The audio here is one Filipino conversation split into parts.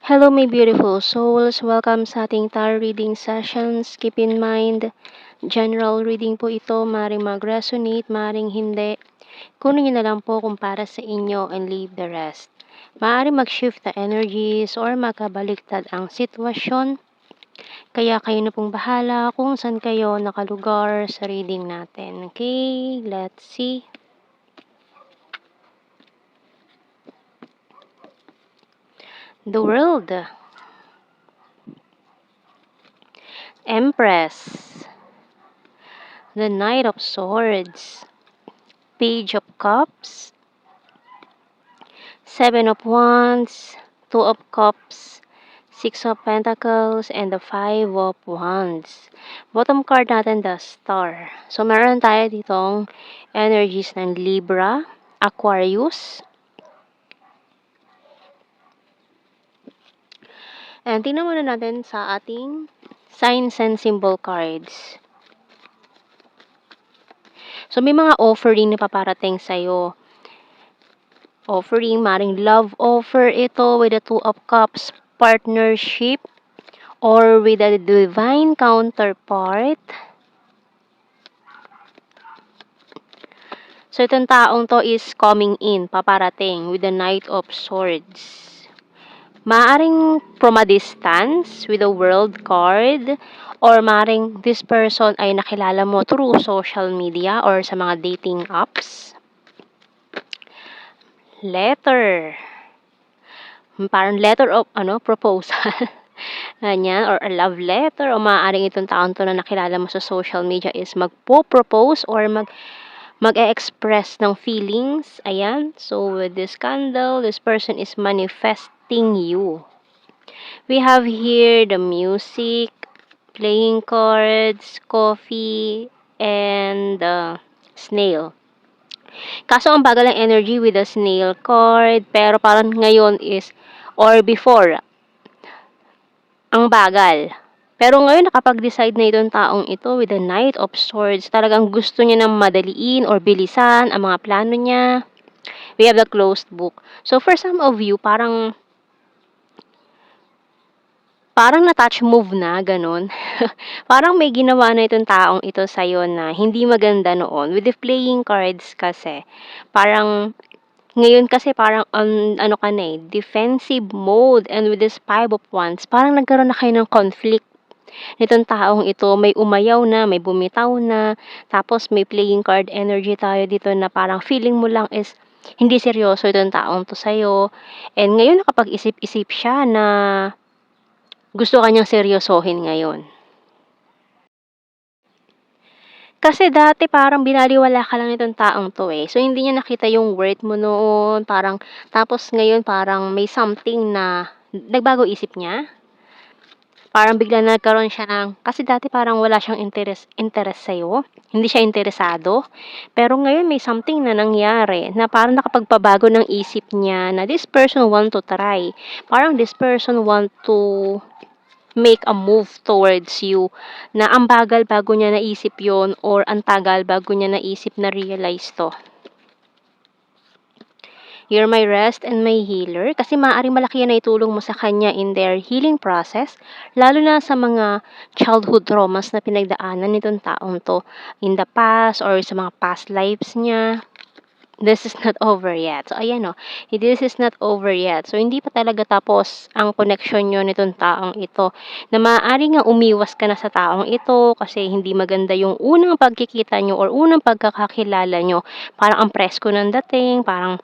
Hello, my beautiful souls. Welcome sa ating tarot reading sessions. Keep in mind, general reading po ito. Maring mag-resonate, maring hindi. Kunin nyo na lang po kung para sa inyo and leave the rest. Maaring mag-shift na energies or magkabaliktad ang sitwasyon. Kaya kayo na pong bahala kung saan kayo nakalugar sa reading natin. Okay, let's see. The World. Empress. The Knight of Swords. Page of Cups. Seven of Wands. Two of Cups. Six of Pentacles. And the Five of Wands. Bottom card natin, the Star. So, meron tayo ditong energies ng Libra, Aquarius. And tingnan muna natin sa ating signs and symbol cards. So, may mga offering na paparating sa'yo. Offering, maring love offer ito with the Two of Cups, partnership, or with a divine counterpart. So, itong taong to is coming in, paparating, with the Knight of Swords. Maaring from a distance with a world card, or maaring this person ay nakilala mo through social media or sa mga dating apps. Letter. Parang letter of proposal. Ganyan, or a love letter, o maaaring itong taon to na nakilala mo sa social media is magpo-propose or mag-e-express ng feelings. Ayan. So, with this candle, this person is manifesting you. We have here the music, playing cards, coffee, and the snail. Kaso ang bagal ng energy with the snail card, pero parang ngayon is, or before, ang bagal. Pero ngayon, nakapag-decide na itong taong ito with the Knight of Swords. Talagang gusto niya ng madaliin or bilisan ang mga plano niya. We have the closed book. So, for some of you, parang na-touch move na, ganun. Parang may ginawa na itong taong ito sa'yo na hindi maganda noon. With the playing cards kasi, parang, ngayon kasi parang, ka na defensive mode. And with this Five of Wands, parang nagkaroon na kayo ng conflict nitong taong ito. May umayaw na, may bumitaw na, tapos may playing card energy tayo dito na parang feeling mo lang is, hindi seryoso itong taong to sa'yo. And ngayon nakapag-isip-isip siya na gusto kanyang seryosohin ngayon. Kasi dati parang binaliwala ka lang itong taong to eh. So, hindi niya nakita yung worth mo noon. Parang, tapos ngayon parang may something na nagbago isip niya. Parang bigla nagkaroon siya ng, kasi dati parang wala siyang interest sa'yo. Hindi siya interesado. Pero ngayon may something na nangyari na parang nakapagpabago ng isip niya na this person want to try. Parang this person want to make a move towards you na ang bagal bago niya naisip yon or ang tagal bago niya naisip na realize to. You're my rest and my healer kasi maaaring malaki yan na itulong mo sa kanya in their healing process, lalo na sa mga childhood traumas na pinagdaanan nitong taong to in the past or sa mga past lives niya. This is not over yet. So, ayan o. This is not over yet. So, hindi pa talaga tapos ang connection nyo nitong taong ito. Na maaari nga umiwas ka na sa taong ito kasi hindi maganda yung unang pagkikita nyo or unang pagkakakilala nyo. Parang ang presko ng dating, parang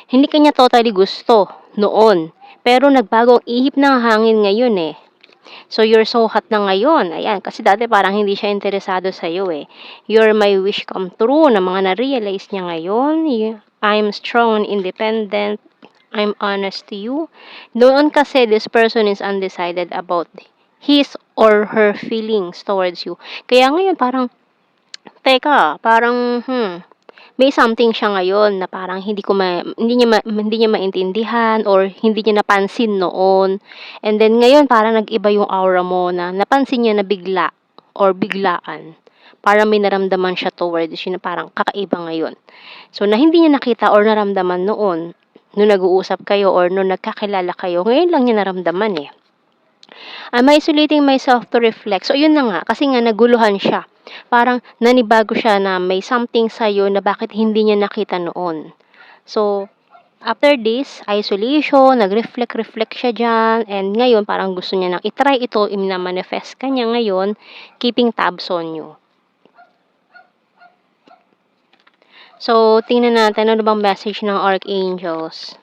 hindi kanya totally gusto noon. Pero nagbago ang ihip ng hangin ngayon eh. So, you're so hot na ngayon. Ayan, kasi dati parang hindi siya interesado sa'yo eh. You're my wish come true na mga na-realize niya ngayon. I'm strong and independent. I'm honest to you. Noon kasi, this person is undecided about his or her feelings towards you. Kaya ngayon parang, teka, parang, may something siya ngayon na parang hindi niya maintindihan or hindi niya napansin noon. And then ngayon parang nag-iba yung aura mo na napansin niya na bigla or biglaan. Parang may naramdaman siya towards you na parang kakaiba ngayon. So na hindi niya nakita or naramdaman noon. nung nag-uusap kayo or nung nagkakilala kayo, ngayon lang niya naramdaman, eh. I'm isolating myself to reflect. So, yun na nga, kasi nga naguluhan siya. Parang nanibago siya na may something sa'yo na bakit hindi niya nakita noon. So, after this, isolation, nag-reflect siya diyan, and ngayon parang gusto niya nang i-try ito, mina-manifest ka niya ngayon, keeping tabs on you. So, tingnan natin ano bang message ng archangels.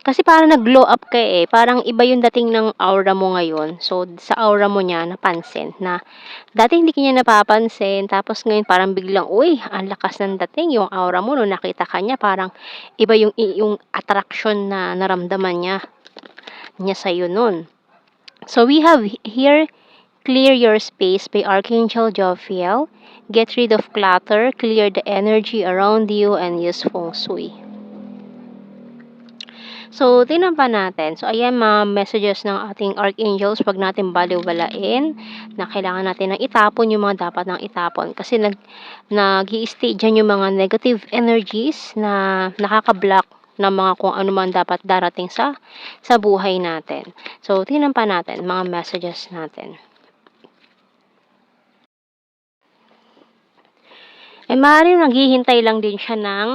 Kasi parang nag-glow up ka, eh, parang iba yung dating ng aura mo ngayon. So, sa aura mo niya napansin na dati hindi ka niya napapansin, tapos ngayon parang biglang, uy, ang lakas ng dating, yung aura mo nung nakita ka niya parang iba yung attraction na naramdaman niya sa'yo nun. So, we have here, Clear Your Space by Archangel Jophiel. Get rid of clutter, clear the energy around you, and use feng shui. So, tingnan pa natin. So, ayan mga messages ng ating archangels, wag natin baliwalain na kailangan natin ng itapon yung mga dapat nang itapon. Kasi nag-i-stay dyan yung mga negative energies na nakaka-block ng mga kung ano man dapat darating sa buhay natin. So, tingnan pa natin mga messages natin. Eh, maaaring naghihintay lang din siya ng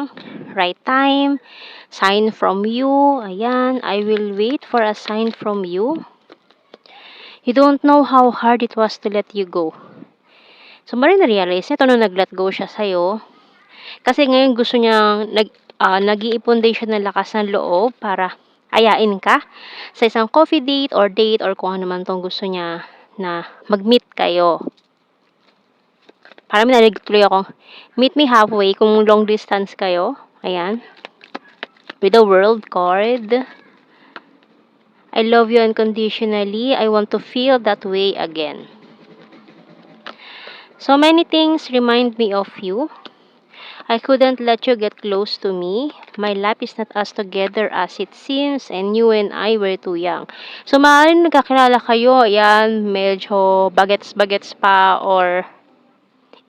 right time, sign from you. Ayan, I will wait for a sign from you. You don't know how hard it was to let you go. So, maaaring na-realize niya ito nung nag-let go siya sa'yo. Kasi ngayon gusto niyang nag-iipon din siya ng lakas ng loob para ayain ka sa isang coffee date or kung ano man tong gusto niya na mag-meet kayo. Parang narinig tuloy akong, meet me halfway kung long distance kayo. Ayan. With the world card. I love you unconditionally. I want to feel that way again. So many things remind me of you. I couldn't let you get close to me. My life is not as together as it seems, and you and I were too young. So maaaring nagkakilala kayo, ayan, medyo bagets-bagets pa or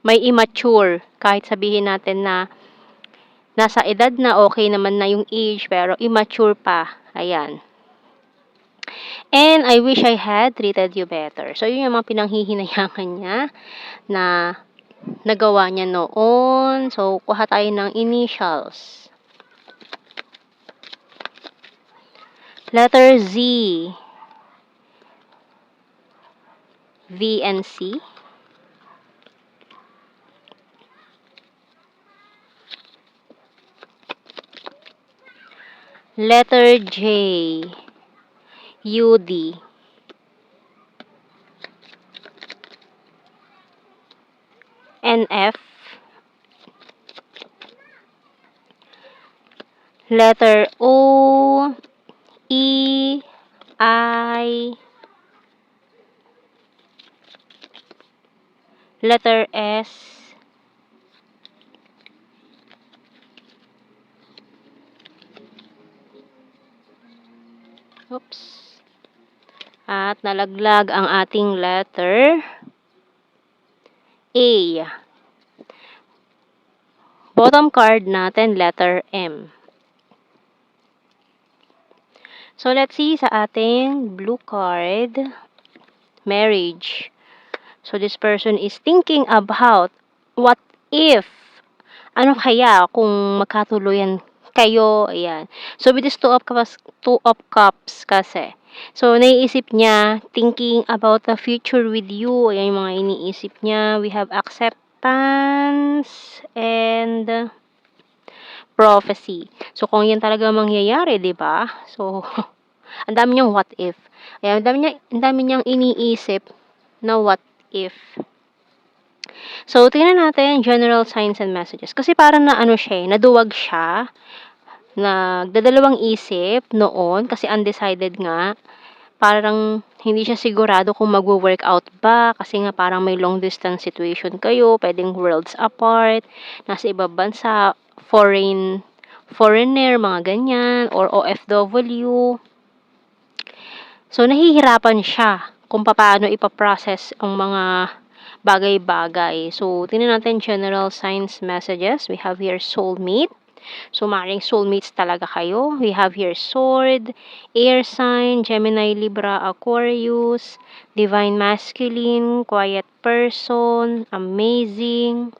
may immature, kahit sabihin natin na nasa edad na okay naman na yung age, pero immature pa. Ayan. And I wish I had treated you better. So, yun yung mga pinanghihinayangan niya na nagawa niya noon. So, kuha tayo ng initials. Letter Z. V and C. Letter J, UD. NF. Letter O, E, I. Letter S. Oops. At nalaglag ang ating letter A. Bottom card natin, letter M. So, let's see sa ating blue card, marriage. So, this person is thinking about what if, ano kaya kung magkatuluyan kayo, ayan. So, with this two of cups kasi. So, naiisip niya, thinking about the future with you. Ayan yung mga iniisip niya. We have acceptance and prophecy. So, kung yan talaga mangyayari, di ba? So, ang dami niyang what if. Ayan, ang dami niyang iniisip na what if. So, tingnan natin general signs and messages. Kasi parang na ano siya, naduwag siya. Nagdadalawang isip noon kasi undecided nga. Parang hindi siya sigurado kung magwo-work out ba kasi nga parang may long distance situation kayo, pwedeng worlds apart, nasa ibang bansa, foreigner, mga ganyan, or OFW. So, nahihirapan siya kung paano ipaprocess ang mga bagay-bagay. So, tingnan natin general signs messages. We have here soulmate. So, maaaring soulmates talaga kayo. We have here Sword, Air sign, Gemini, Libra, Aquarius, Divine Masculine, Quiet Person, Amazing,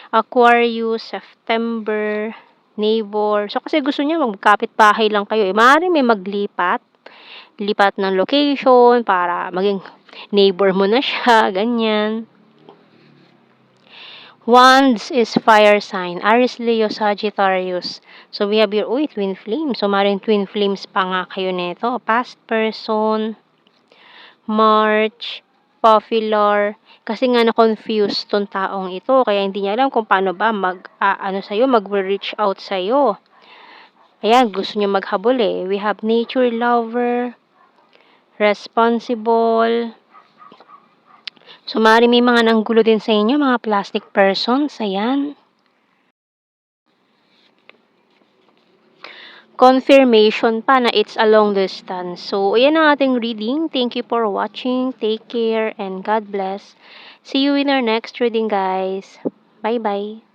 Aquarius, September, Neighbor. So, kasi gusto niya magkapit-bahay lang kayo, eh. Maaaring may lipat ng location para maging neighbor mo na siya, ganyan. Wands is fire sign, Aries, Leo, Sagittarius. So, we have your, twin flame. So, maaaring twin flames pa nga kayo nito. Past person, March, popular. Kasi nga na-confuse tong taong ito. Kaya hindi niya alam kung paano ba mag-reach out sa'yo. Ayan, gusto niya maghabol eh. We have nature lover, responsible. So, maaaring may mga nanggulo din sa inyo, mga plastic persons. Ayan. Confirmation pa na it's a long distance. So, ayan ang ating reading. Thank you for watching. Take care and God bless. See you in our next reading, guys. Bye-bye.